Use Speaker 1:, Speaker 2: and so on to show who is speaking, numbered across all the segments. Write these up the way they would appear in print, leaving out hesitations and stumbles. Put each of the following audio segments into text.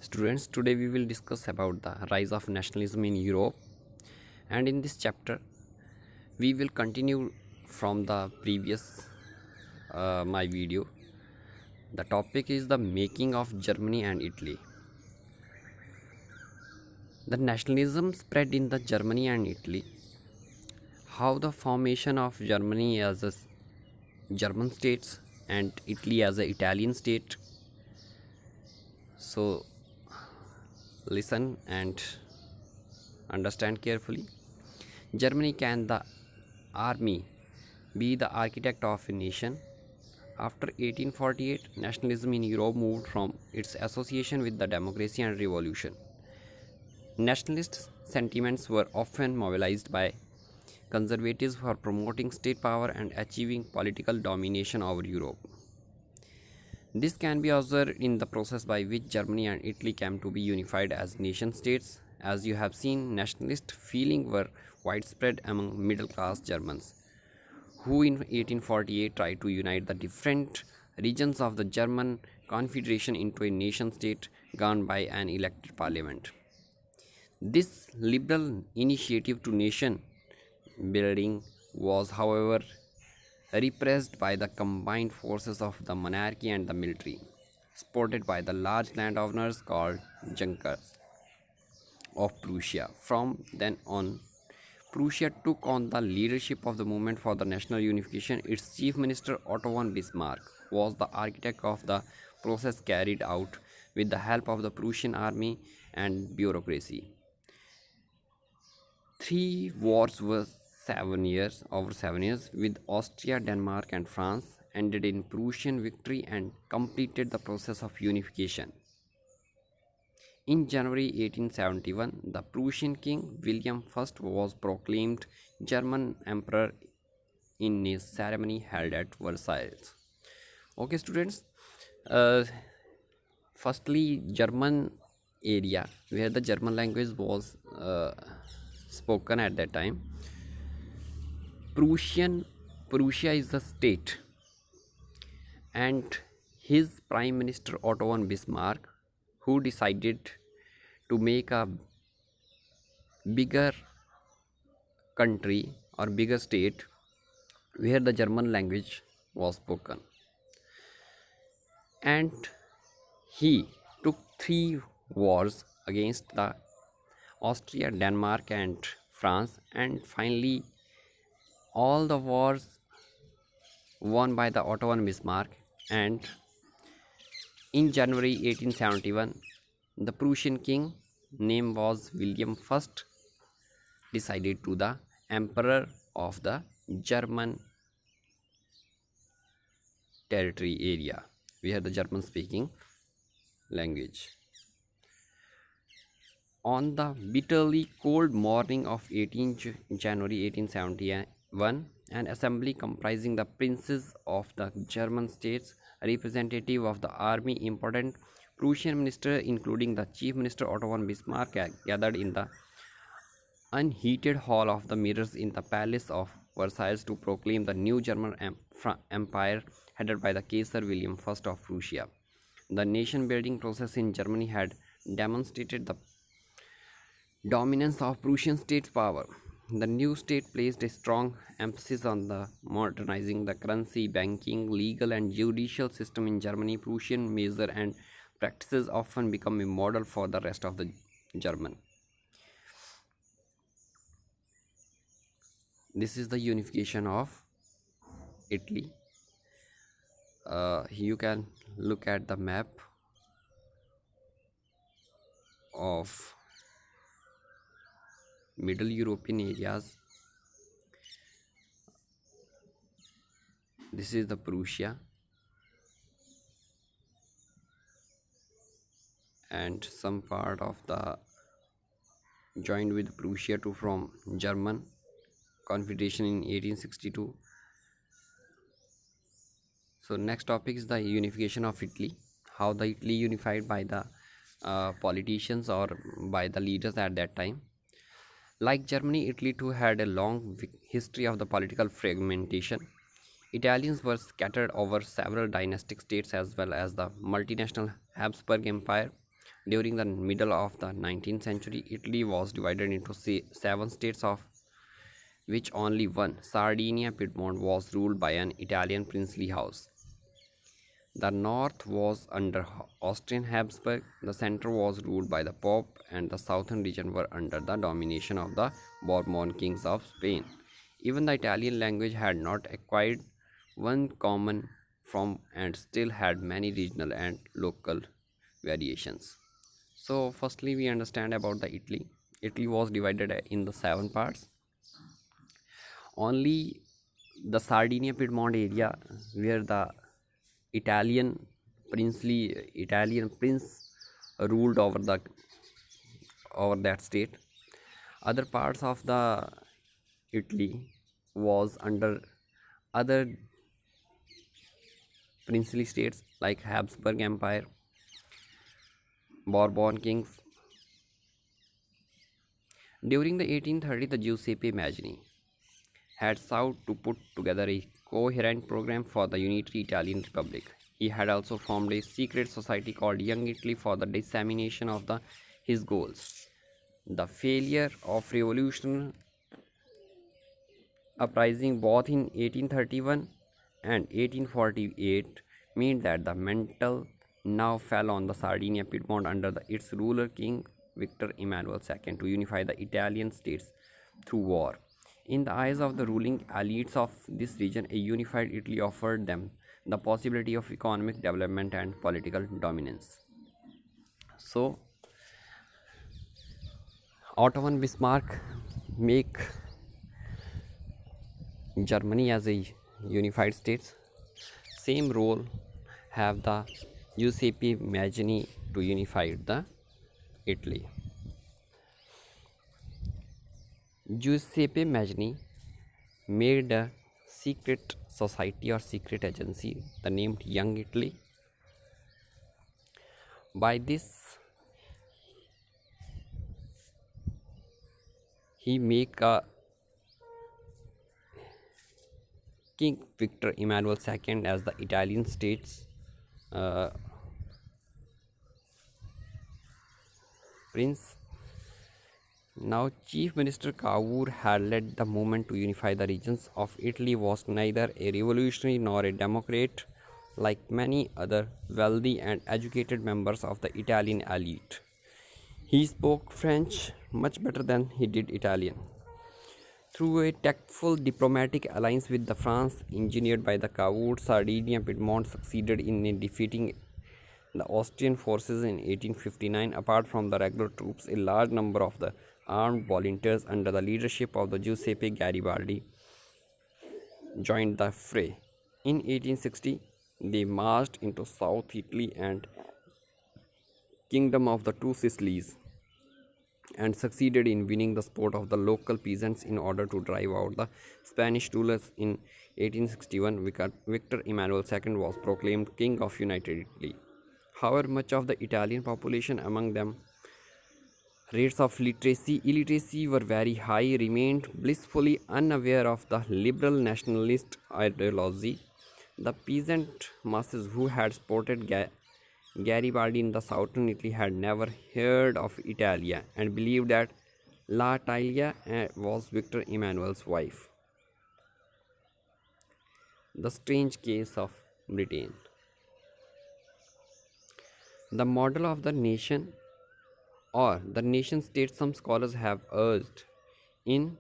Speaker 1: Students, today we will discuss about the rise of nationalism in Europe, and in this chapter we will continue from the previous my video. The topic is the making of Germany and Italy. The nationalism spread in the Germany and Italy. How the formation of Germany as a German states and Italy as a Italian state. So listen and understand carefully. Germany can the army be the architect of a nation. After 1848, nationalism in Europe moved from its association with the democracy and revolution. Nationalist sentiments were often mobilized by conservatives for promoting state power and achieving political domination over Europe. This can be observed in the process by which Germany and Italy came to be unified as nation states. As you have seen, nationalist feelings were widespread among middle class Germans, who in 1848 tried to unite the different regions of the German Confederation into a nation state governed by an elected parliament. This liberal initiative to nation building was, however, repressed by the combined forces of the monarchy and the military, supported by the large landowners called Junkers of Prussia. From then on, Prussia took on the leadership of the movement for the national unification. Its chief minister Otto von Bismarck was the architect of the process carried out with the help of the Prussian army and bureaucracy. Three wars were over 7 years, with Austria, Denmark, and France, ended in Prussian victory and completed the process of unification. In January 1871, the Prussian king William I was proclaimed German emperor in a ceremony held at Versailles. Okay, students. Firstly, German area where the German language was spoken at that time. Prussia is a state, and his prime minister Otto von Bismarck, who decided to make a bigger country or bigger state where the German language was spoken, and he took three wars against the Austria, Denmark, and France, and finally all the wars won by the Otto von Bismarck. And in January 1871, the Prussian king, name was William I, decided to the emperor of the German territory area where the German speaking language. On the bitterly cold morning of 18 January 1871, an assembly comprising the princes of the German states, representative of the army, important Prussian minister, including the chief minister Otto von Bismarck, gathered in the unheated hall of the mirrors in the palace of Versailles to proclaim the new German empire headed by the Kaiser William I of Prussia. The nation building process in Germany had demonstrated the dominance of Prussian state power. The new state placed a strong emphasis on the modernizing the currency, banking, legal, and judicial system in Germany. Prussian measures and practices often become a model for the rest of the German. This is the unification of Italy. You can look at the map of Middle European areas. This is the Prussia, and some part of the joined with Prussia to from German Confederation in 1862. So next topic is the unification of Italy. How the Italy unified by the politicians or by the leaders at that time. Like Germany, Italy too had a long history of the political fragmentation. Italians were scattered over several dynastic states as well as the multinational Habsburg Empire. During the middle of the 19th century, Italy was divided into seven states, of which only one, Sardinia Piedmont, was ruled by an Italian princely house. The north was under Austrian Habsburg, the center was ruled by the Pope, and the southern region were under the domination of the Bourbon kings of Spain. Even the Italian language had not acquired one common form and still had many regional and local variations. So, firstly, we understand about the Italy. Italy was divided in the seven parts. Only the Sardinia Piedmont area, where the Italian Italian prince ruled over that state. Other parts of the Italy was under other princely states like Habsburg Empire, Bourbon kings. During the 1830s, the Giuseppe Mazzini had sought to put together a coherent program for the unitary Italian Republic. He had also formed a secret society called Young Italy for the dissemination of his goals. The failure of revolution uprising both in 1831 and 1848 meant that the mantle now fell on the Sardinia Piedmont under its ruler King Victor Emmanuel II to unify the Italian states through war. In the eyes of the ruling elites of this region, a unified Italy offered them the possibility of economic development and political dominance. So, Otto von Bismarck make Germany as a unified states. Same role have the Giuseppe Mazzini to unify the Italy. Giuseppe Mazzini made a secret society or secret agency, the named Young Italy. By this, he make a King Victor Emmanuel II as the Italian state's prince. Now, Chief Minister Cavour had led the movement to unify the regions of Italy, was neither a revolutionary nor a democrat like many other wealthy and educated members of the Italian elite. He spoke French much better than he did Italian. Through a tactful diplomatic alliance with the France engineered by the Cavour, Sardinia Piedmont succeeded in defeating the Austrian forces in 1859. Apart from the regular troops, a large number of the armed volunteers under the leadership of the Giuseppe Garibaldi joined the fray. In 1860, they marched into South Italy and Kingdom of the Two Sicilies and succeeded in winning the support of the local peasants in order to drive out the Spanish rulers. In 1861, Victor Emmanuel II was proclaimed King of United Italy. However, much of the Italian population, among them rates of illiteracy were very high, remained blissfully unaware of the liberal nationalist ideology. The peasant masses who had supported Garibaldi in the southern Italy had never heard of Italia and believed that La Italia was Victor Emmanuel's wife. The strange case of Britain. The model of the nation or the nation state, some scholars have urged, in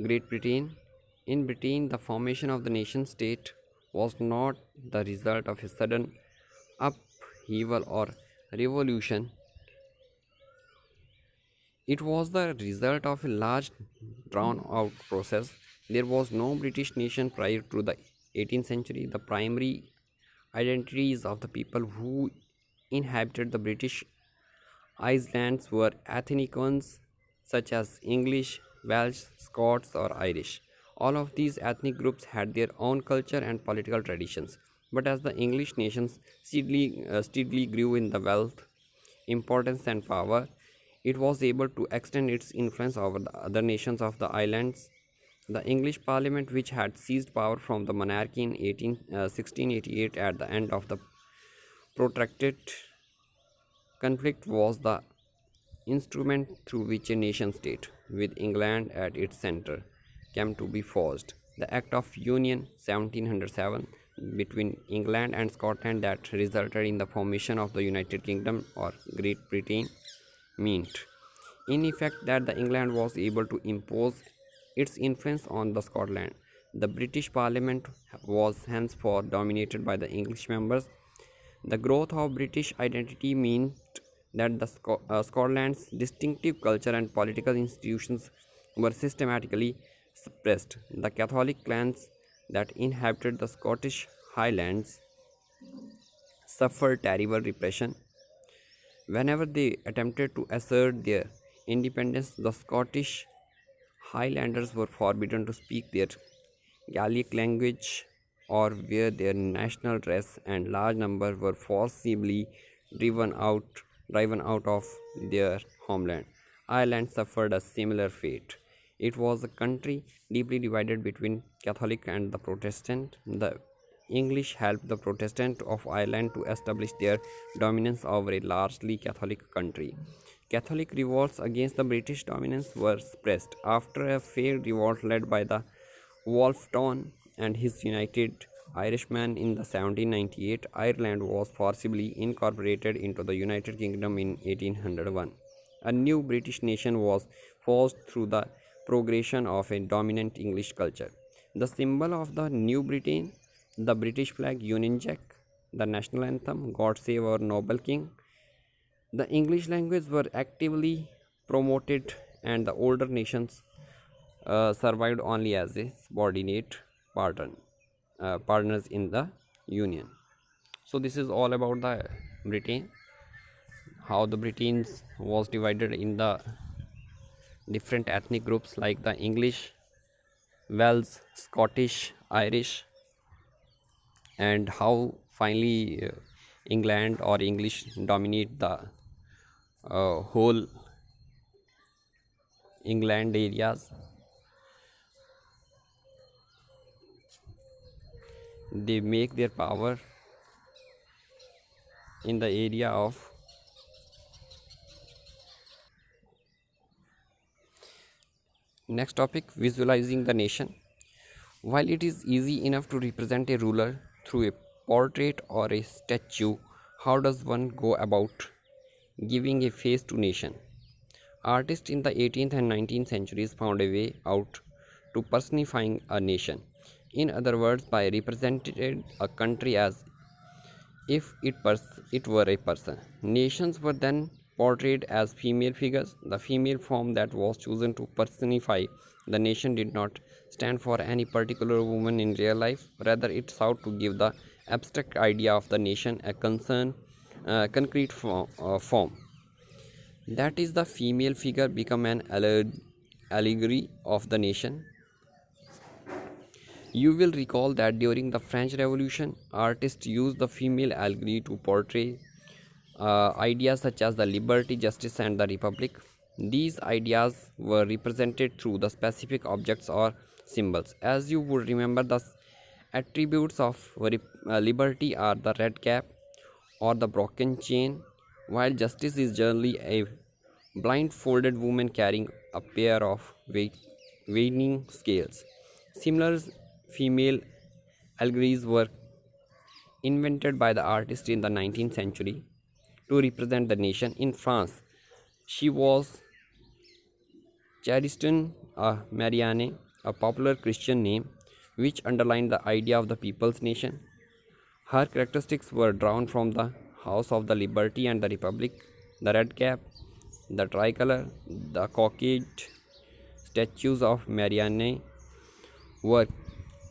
Speaker 1: Great Britain. In Britain, the formation of the nation state was not the result of a sudden upheaval or revolution. It was the result of a large drawn out process. There was no British nation prior to the 18th century. The primary identities of the people who inhabited the British Islands were ethnic ones such as English, Welsh, Scots, or Irish. All of these ethnic groups had their own culture and political traditions. But as the English nations steadily grew in the wealth, importance, and power, it was able to extend its influence over the other nations of the islands. The English Parliament, which had seized power from the monarchy in 1688 at the end of the protracted conflict was the instrument through which a nation state, with England at its center, came to be forged. The Act of Union 1707 between England and Scotland that resulted in the formation of the United Kingdom or Great Britain meant, in effect, that the England was able to impose its influence on the Scotland. The British Parliament was henceforth dominated by the English members. The growth of British identity meant that Scotland's distinctive culture and political institutions were systematically suppressed. The Catholic clans that inhabited the Scottish Highlands suffered terrible repression. Whenever they attempted to assert their independence, the Scottish Highlanders were forbidden to speak their Gaelic language or wear their national dress, and large numbers were forcibly driven out driven out of their homeland. Ireland suffered a similar fate. It was a country deeply divided between Catholic and the Protestant. The English helped the Protestant of Ireland to establish their dominance over a largely Catholic country. Catholic revolts against the British dominance were suppressed. After a failed revolt led by the Wolfton and his United Irishmen in the 1798, Ireland was forcibly incorporated into the United Kingdom in 1801. A new British nation was forged through the progression of a dominant English culture. The symbol of the New Britain, the British flag, Union Jack, the national anthem, God Save Our Noble King, the English language were actively promoted, and the older nations survived only as a subordinate partners in the Union. So this is all about the Britain, how the Britons was divided in the different ethnic groups like the English, Welsh, Scottish, Irish, and how finally England or English dominate the whole England areas. They make their power in the area of next topic, visualizing the nation. While it is easy enough to represent a ruler through a portrait or a statue, how does one go about giving a face to nation? Artists in the 18th and 19th centuries found a way out to personifying a nation. In other words, by representing a country as if it were a person. Nations were then portrayed as female figures. The female form that was chosen to personify the nation did not stand for any particular woman in real life. Rather, it sought to give the abstract idea of the nation a concrete form. That is, the female figure become an allegory of the nation. You will recall that during the French Revolution, artists used the female allegory to portray ideas such as the liberty, justice, and the republic. These ideas were represented through the specific objects or symbols. As you would remember, the attributes of liberty are the red cap or the broken chain, while justice is generally a blindfolded woman carrying a pair of weighing scales. Similar female allegories were invented by the artist in the 19th century to represent the nation. In France, she was Chariston Marianne, a popular Christian name which underlined the idea of the people's nation. Her characteristics were drawn from the House of the Liberty and the Republic, the red cap, the tricolor, the cockade. Statues of Marianne were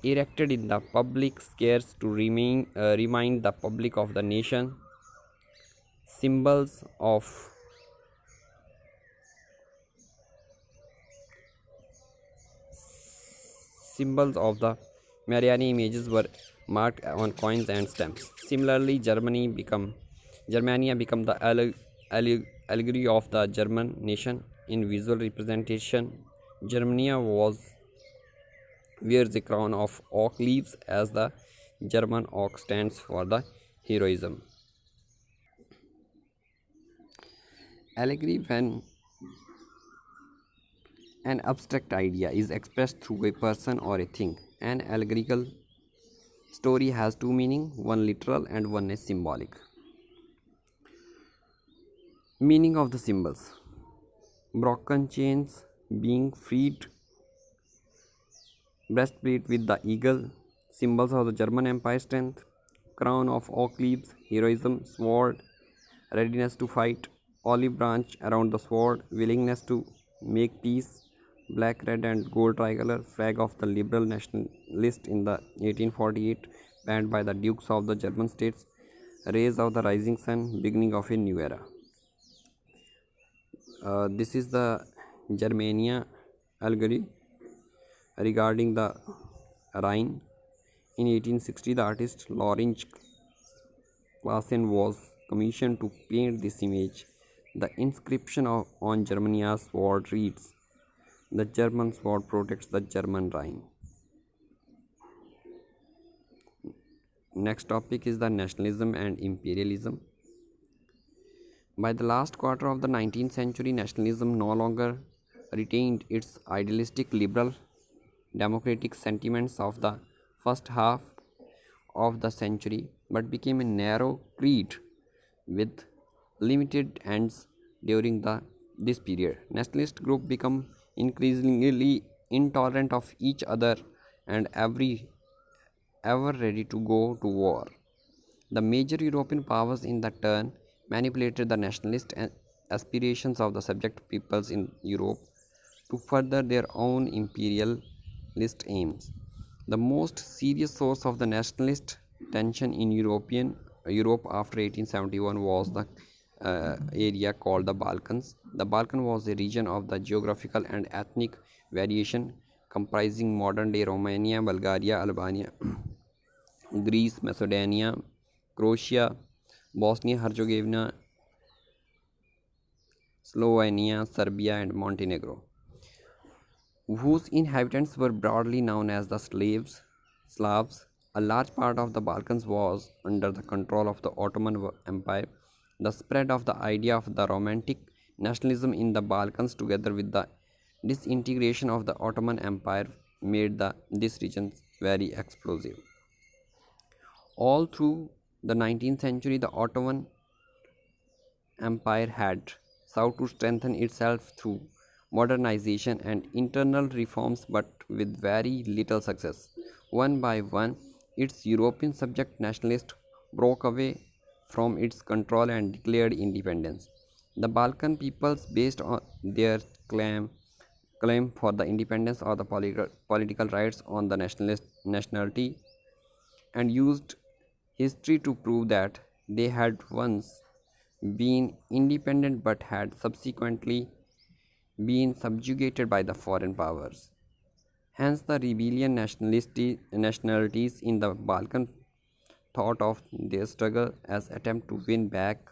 Speaker 1: erected in the public squares to remind the public of the nation. Symbols of the Marianne images were marked on coins and stamps. Similarly, Germania became the allegory of the German nation in visual representation. Germania wears a crown of oak leaves, as the German oak stands for the heroism. Allegory, when an abstract idea is expressed through a person or a thing. An allegorical story has two meanings, one literal and one is symbolic. Meaning of the symbols: broken chains, being freed, breastplate with the eagle, symbols of the German Empire strength, crown of oak leaves, heroism, sword, readiness to fight, olive branch around the sword, willingness to make peace, black, red, and gold tricolor, flag of the liberal nationalist in the 1848, banned by the dukes of the German states, rays of the rising sun, beginning of a new era. This is the Germania allegory regarding the Rhine. In 1860, the artist Lorenz Classen was commissioned to paint this image. The inscription on Germania's sword reads, "The German sword protects the German Rhine." Next topic is the nationalism and imperialism. By the last quarter of the 19th century, nationalism no longer retained its idealistic liberal democratic sentiments of the first half of the century but became a narrow creed with limited ends during this period. Nationalist groups become increasingly intolerant of each other and ever ready to go to war. The major European powers in the turn manipulated the nationalist aspirations of the subject peoples in Europe to further their own imperialist aims. The most serious source of the nationalist tension in Europe after 1871 was the area called the Balkans. The Balkan was a region of the geographical and ethnic variation comprising modern-day Romania, Bulgaria, Albania, Greece, Macedonia, Croatia, Bosnia-Herzegovina, Slovenia, Serbia, and Montenegro, whose inhabitants were broadly known as the Slavs. A large part of the Balkans was under the control of the Ottoman Empire. The spread of the idea of the romantic nationalism in the Balkans, together with the disintegration of the Ottoman Empire, made this region very explosive. All through the 19th century, the Ottoman Empire had sought to strengthen itself through modernization and internal reforms, but with very little success. One by one, its European subject nationalists broke away from its control and declared independence. The Balkan peoples based on their claim for the independence or the political rights on the nationality and used history to prove that they had once been independent but had subsequently been subjugated by the foreign powers. Hence, the rebellion nationalities in the Balkan thought of their struggle as attempt to win back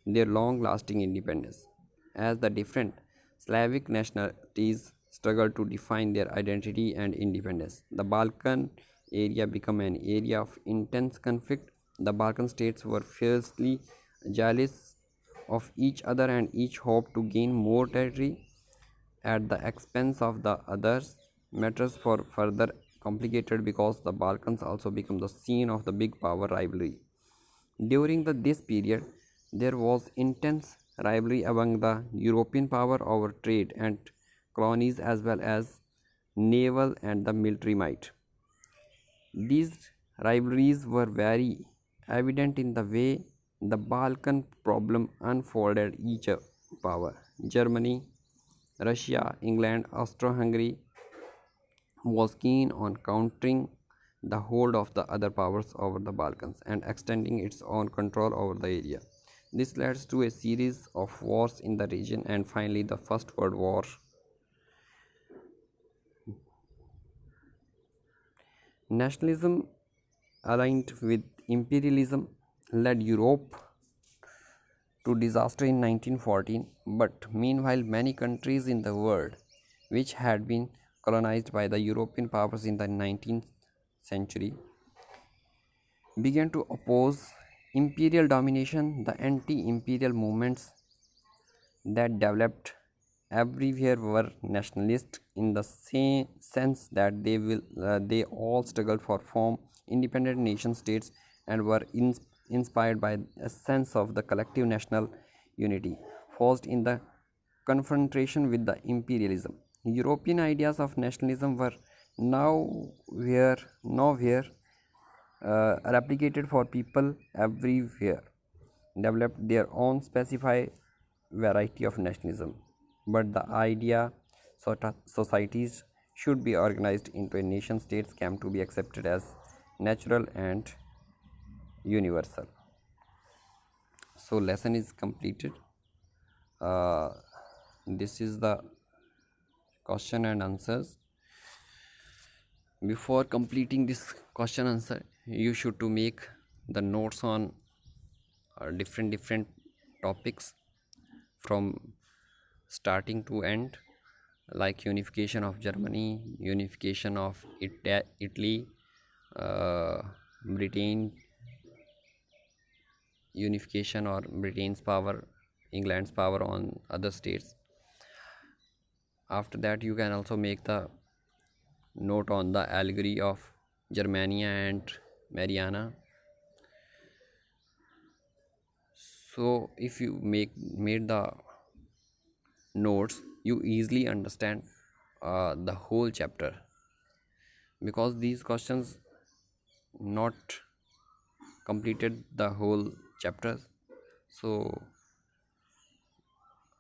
Speaker 1: their long-lasting independence. As the different Slavic nationalities struggled to define their identity and independence, the Balkan area became an area of intense conflict. The Balkan states were fiercely jealous of each other and each hoped to gain more territory at the expense of the others. Matters for further complicated because the Balkans also become the scene of the big power rivalry. During this period, there was intense rivalry among the European power over trade and colonies as well as naval and the military might. These rivalries were very evident in the way the Balkan problem unfolded. Each power, Germany, Russia, England, Austro-Hungary, was keen on countering the hold of the other powers over the Balkans and extending its own control over the area. This led to a series of wars in the region and finally the First World War. Nationalism aligned with imperialism led Europe to disaster in 1914, but meanwhile many countries in the world which had been colonized by the European powers in the 19th century began to oppose imperial domination. The anti-imperial movements that developed everywhere were nationalist in the same sense that they all struggled for form independent nation states and were inspired by a sense of the collective national unity forged in the confrontation with the imperialism. European ideas of nationalism were now were nowhere replicated for people everywhere developed their own specified variety of nationalism. But the idea societies should be organized into a nation states came to be accepted as natural and universal. So lesson is completed. Uh, this is the question and answers. Before completing this question answer, you should to make the notes on different topics from starting to end, like unification of Germany, unification of Italy, uh, Britain, unification or Britain's power, England's power on other states. After that, you can also make the note on the allegory of Germania and Mariana. So if you made the notes, you easily understand the whole chapter, because these questions not completed the whole chapter. So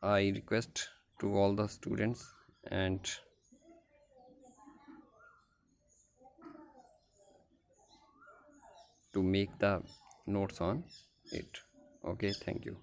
Speaker 1: I request to all the students and to make the notes on it. Okay, thank you.